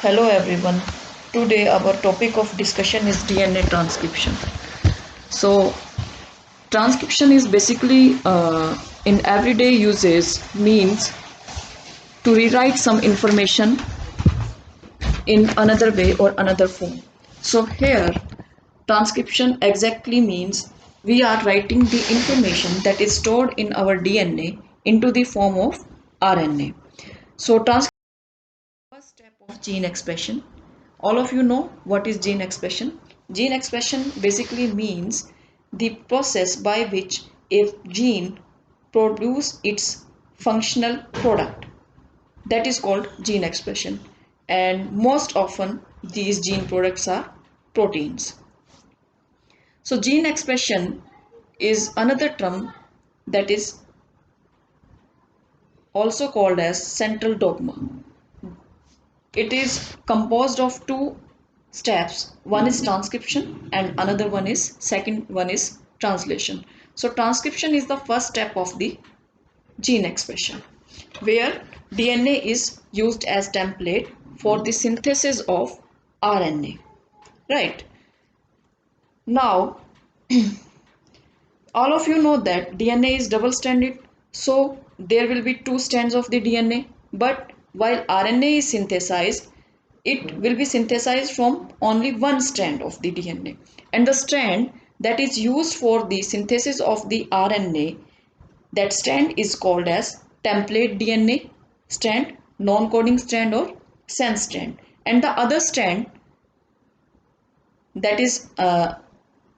Hello everyone. Today our topic of discussion is DNA transcription. So transcription is basically in everyday uses means to rewrite some information in another way or another form. So here transcription exactly means we are writing the information that is stored in our DNA into the form of RNA. So transcription first step of gene expression. All of you know what is gene expression. Gene expression basically means the process by which a gene produce its functional product. That is called gene expression. And most often these gene products are proteins. So gene expression is another term that is also called as central dogma. It is composed of two steps. One is transcription and another one is second one is translation. So transcription is the first step of the gene expression, where DNA is used as template for the synthesis of RNA. Right. Now all of you know that DNA is double stranded, so there will be two strands of the DNA, but while RNA is synthesized, it will be synthesized from only one strand of the DNA, and the strand that is used for the synthesis of the RNA, that strand is called as template DNA strand, non-coding strand, or sense strand, and the other strand, that is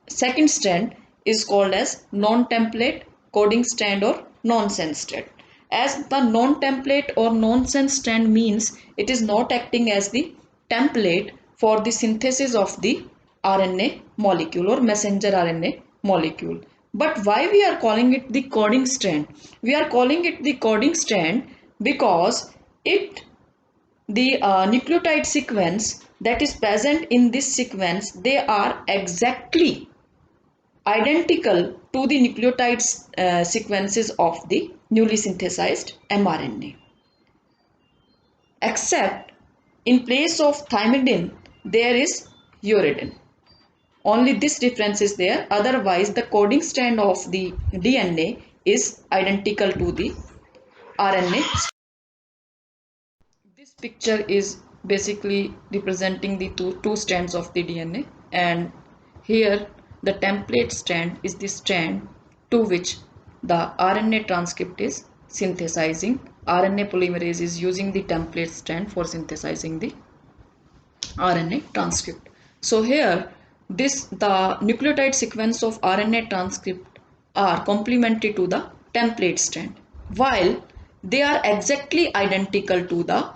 second strand, is called as non-template coding strand or nonsense strand. As the non-template or nonsense strand means it is not acting as the template for the synthesis of the RNA molecule or messenger RNA molecule. But why we are calling it the coding strand? We are calling it the coding strand because it the nucleotide sequence that is present in this sequence, they are exactly identical to the nucleotide sequences of the newly synthesized mRNA, except in place of thymidine there is uridine. Only this difference is there, otherwise the coding strand of the DNA is identical to the RNA. This picture is basically representing the two strands of the DNA, and here the template strand is the strand to which the RNA transcript is synthesizing. RNA polymerase is using the template strand for synthesizing the RNA transcript. So here the nucleotide sequence of RNA transcript are complementary to the template strand, while they are exactly identical to the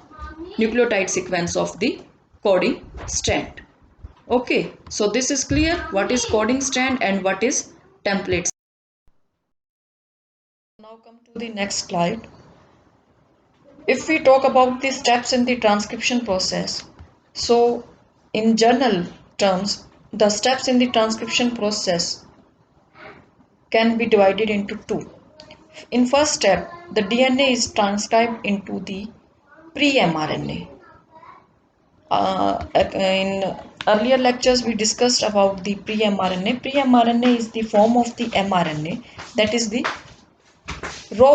nucleotide sequence of the coding strand. Okay, so this is clear what is coding strand and what is template. Now come to the next slide. If we talk about the steps in the transcription process, so in general terms, the steps in the transcription process can be divided into two. In first step, the DNA is transcribed into the pre-mRNA. In earlier lectures, we discussed about the pre-mRNA. Pre-mRNA is the form of the mRNA, that is the raw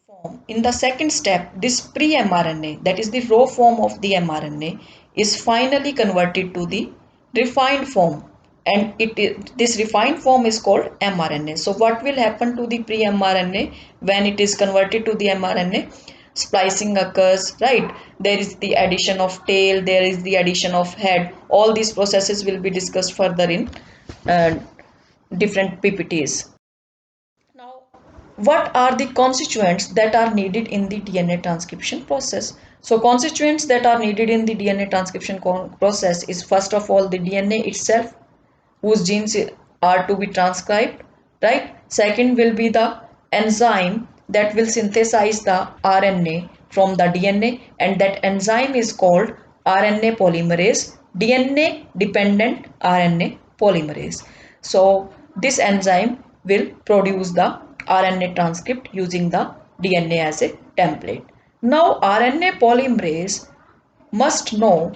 form. In the second step, this pre-mRNA, that is the raw form of the mRNA, is finally converted to the refined form, and this refined form is called mRNA. So what will happen to the pre-mRNA when it is converted to the mRNA? Splicing occurs, right? There is the addition of tail, there is the addition of head. All these processes will be discussed further in uh, different PPTs. Now, what are the constituents that are needed in the DNA transcription process? So, constituents that are needed in the DNA transcription process is first of all the DNA itself, whose genes are to be transcribed, right? Second will be the enzyme that will synthesize the RNA from the DNA, and that enzyme is called RNA polymerase, DNA dependent RNA polymerase. So this enzyme will produce the RNA transcript using the DNA as a template. Now RNA polymerase must know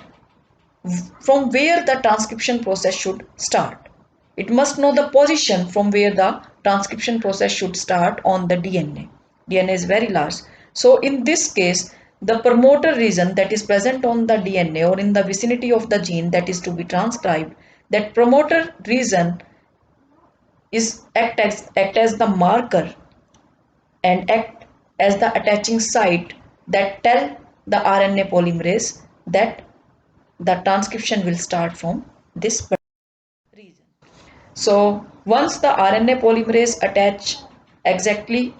from where the transcription process should start. It must know the position from where the transcription process should start on the DNA. DNA is very large. So in this case, the promoter region that is present on the DNA or in the vicinity of the gene that is to be transcribed, that promoter region is act as the marker and act as the attaching site that tell the RNA polymerase that the transcription will start from this region. So once the RNA polymerase attach exactly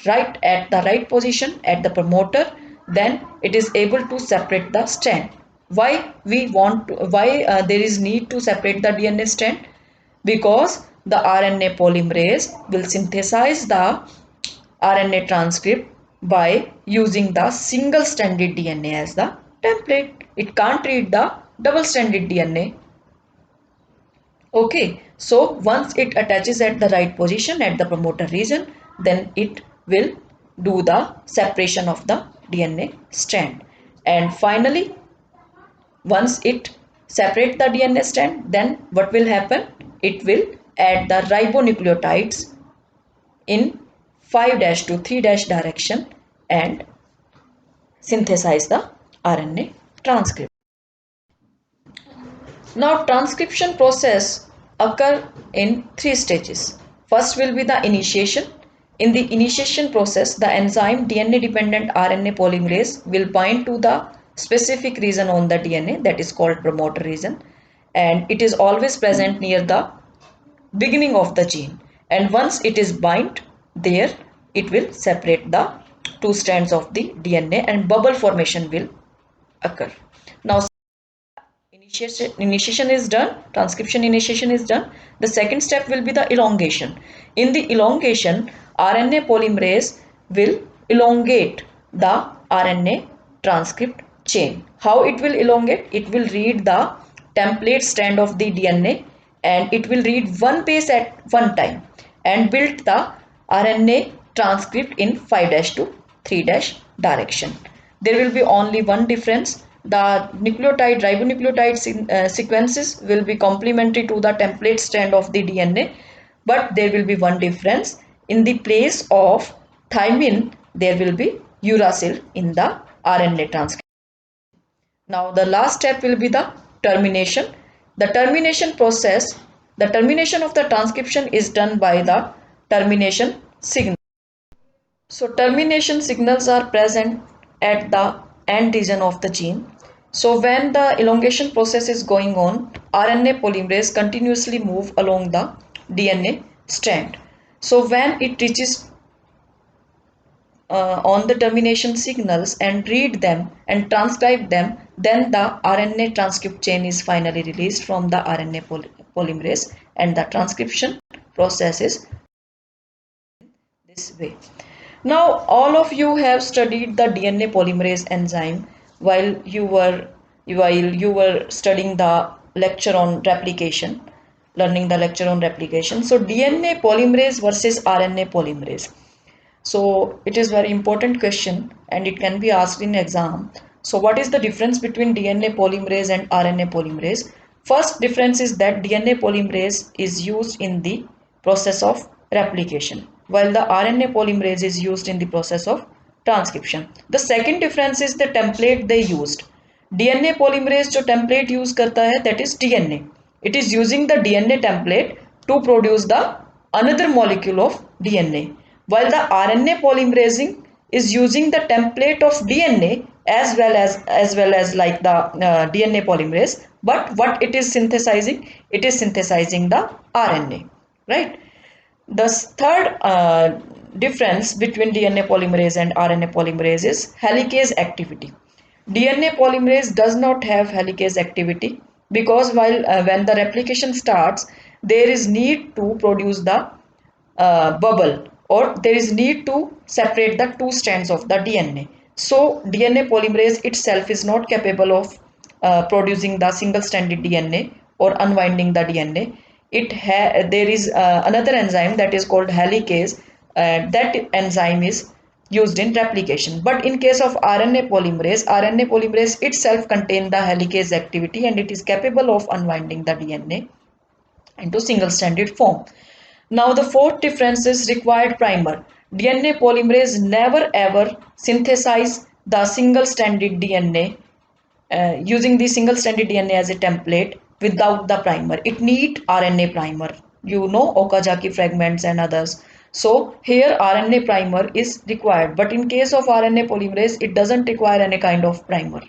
right at the right position at the promoter, then it is able to separate the strand. Why there is need to separate the DNA strand? Because the RNA polymerase will synthesize the RNA transcript by using the single stranded DNA as the template. It can't read the double stranded DNA. Okay, so once it attaches at the right position at the promoter region, then it will do the separation of the DNA strand. And finally, once it separate the DNA strand, then what will happen? It will add the ribonucleotides in 5' to 3' direction and synthesize the RNA transcript. Now transcription process occur in three stages. First will be the initiation. In the initiation process, the enzyme DNA dependent RNA polymerase will bind to the specific region on the DNA that is called promoter region, and it is always present near the beginning of the gene, and once it is bind there, it will separate the two strands of the DNA and bubble formation will occur. Now initiation is done, transcription initiation is done. The second step will be the elongation. In the elongation, RNA polymerase will elongate the RNA transcript chain. How it will elongate? It will read the template strand of the DNA and it will read one base at one time and build the RNA transcript in 5' to 3' direction. There will be only one difference. The nucleotide ribonucleotide sequences will be complementary to the template strand of the DNA, but there will be one difference. In the place of thymine, there will be uracil in the RNA transcript. Now the last step will be the termination. The termination process, the termination of the transcription is done by the termination signal. So termination signals are present at the end region of the gene. So when the elongation process is going on, RNA polymerase continuously move along the DNA strand. So when it reaches on the termination signals and read them and transcribe them, then the RNA transcript chain is finally released from the RNA polymerase and the transcription process is this way. Now all of you have studied the DNA polymerase enzyme while you were studying the lecture on replication, learning the lecture on replication. So DNA polymerase versus RNA polymerase. So it is very important question and it can be asked in exam. So what is the difference between DNA polymerase and RNA polymerase? First difference is that DNA polymerase is used in the process of replication, while the RNA polymerase is used in the process of transcription. The second difference is the template they used. DNA polymerase जो template use करता है, that is DNA. It is using the DNA template to produce the another molecule of DNA, while the RNA polymerasing is using the template of DNA as well as like the DNA polymerase, but what it is synthesizing? It is synthesizing the RNA, right? The third difference between DNA polymerase and RNA polymerase is helicase activity. DNA polymerase does not have helicase activity because when the replication starts, there is need to produce the bubble, or there is need to separate the two strands of the DNA. So DNA polymerase itself is not capable of producing the single stranded DNA or unwinding the DNA. There is another enzyme that is called helicase. That enzyme is used in replication. But in case of RNA polymerase itself contains the helicase activity and it is capable of unwinding the DNA into single-stranded form. Now the fourth difference is required primer. DNA polymerase never ever synthesize the single-stranded DNA using the single-stranded DNA as a template without the primer. It need RNA primer. You know, Okazaki fragments and others. So here RNA primer is required. But in case of RNA polymerase, it doesn't require any kind of primer.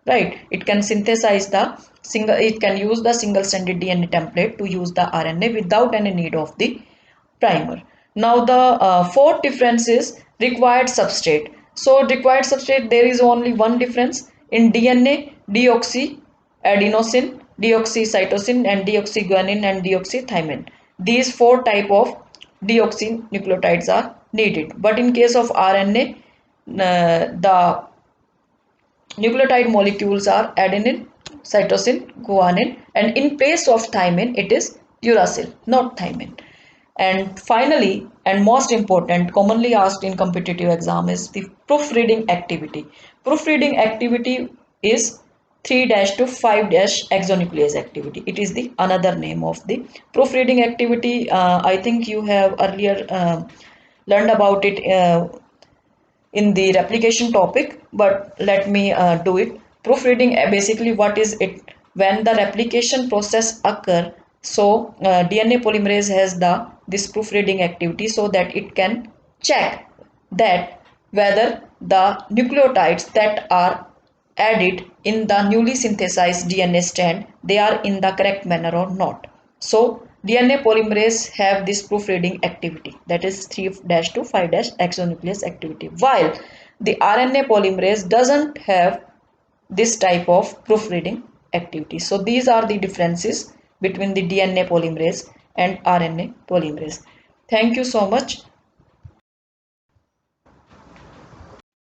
Right? It can synthesize it can use the single-stranded DNA template to use the RNA without any need of the primer. Now the fourth difference is required substrate. So required substrate, there is only one difference in DNA: deoxyadenosine, deoxycytosine, and deoxyguanine and deoxythymine. These four type of deoxynucleotides are needed. But in case of RNA, the nucleotide molecules are adenine, cytosine, guanine, and in place of thymine, it is uracil, not thymine. And finally, and most important, commonly asked in competitive exam is the proofreading activity. Proofreading activity is 3 to 5 exonuclease activity. It is the another name of the proofreading activity. I think you have earlier learned about it in the replication topic, but let me do it. Proofreading, basically what is it? When the replication process occur, so DNA polymerase has this proofreading activity so that it can check that whether the nucleotides that are added in the newly synthesized DNA strand, they are in the correct manner or not. So DNA polymerase have this proofreading activity, that is 3 to 5 exonuclease activity, while the RNA polymerase doesn't have this type of proofreading activity. So these are the differences between the DNA polymerase and RNA polymerase. Thank you so much.